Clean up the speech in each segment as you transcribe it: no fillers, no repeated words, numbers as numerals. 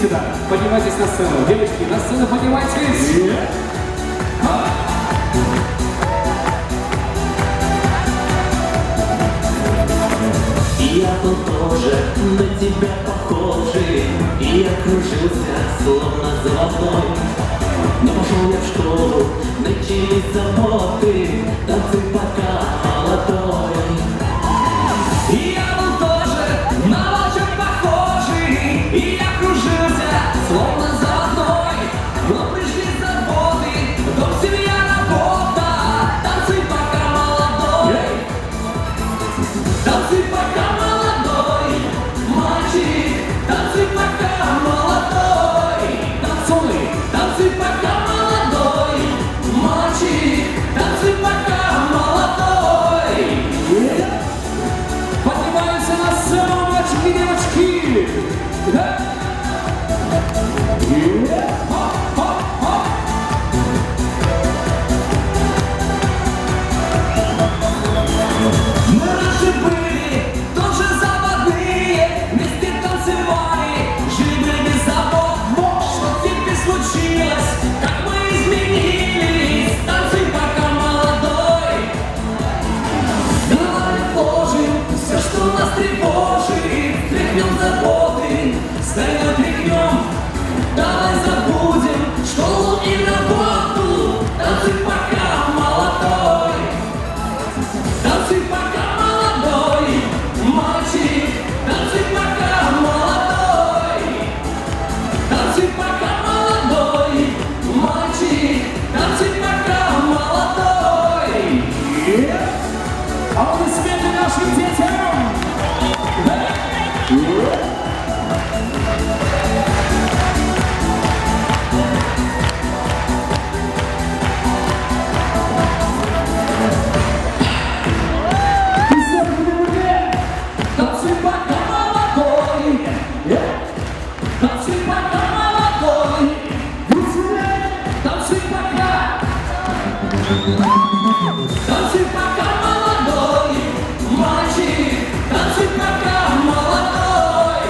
сюда, поднимайтесь на сцену. Девочки, на сцену поднимайтесь. Я был тоже на тебя похожий, и я кружился, словно золотой. Но пошел я в школу, начались заботы, танцы пока молодой. И я был тоже на волчок похожий, и я кружился, словно золотой. Но пришли заботы, дом, семья, работа, танцы пока молодой. Танцы пока молодой, мальчик, танцы пока молодой. Танцуй, танцы пока молодой, мальчик, танцы пока молодой. Поднимаемся на сцену, мальчики и девочки. Да? Мы раньше были тоже заводные, вместе танцевали, жили без забот. Что теперь случилось, как мы изменились, танцы пока молодой. Давай отложим все, что нас тревожит, тряхнем заботы, стальной тряхнем. Давай забудем школу и работу, танцы пока молодой. Танцы пока молодой, мальчик, танцы пока молодой. Танцы пока молодой, мальчик, танцы пока молодой. Аплодисменты нашим детям. Танцы пока молодой, танцы пока молодой, танцы пока. Танцы пока молодой, мальчик, танцы пока молодой.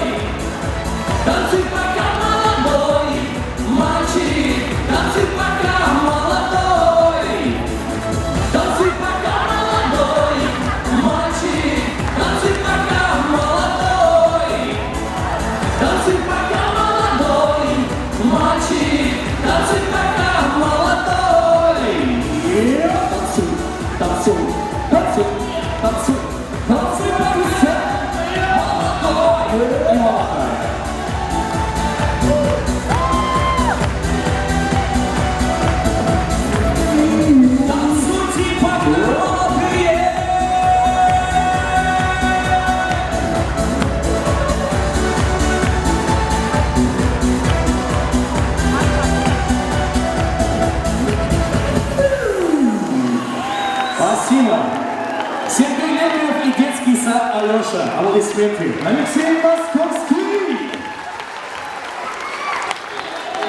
Танцы пока молодой, мальчик, танцы пока молодой. Танцы пока молодой, мальчик, танцы пока молодой. Танцы пока молодой, мальчик, танцы пока молодой. Танцуй, танцуй, танцуй, танцуй, танцуй, молодой и молодая. Танцуйте, пока молодые. Спасибо. Сергей Лебедев и детский сад Алеша. Аплодисменты. Алексей Московский.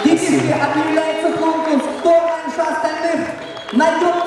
Детишки, объявляется конкурс. Кто раньше остальных найдет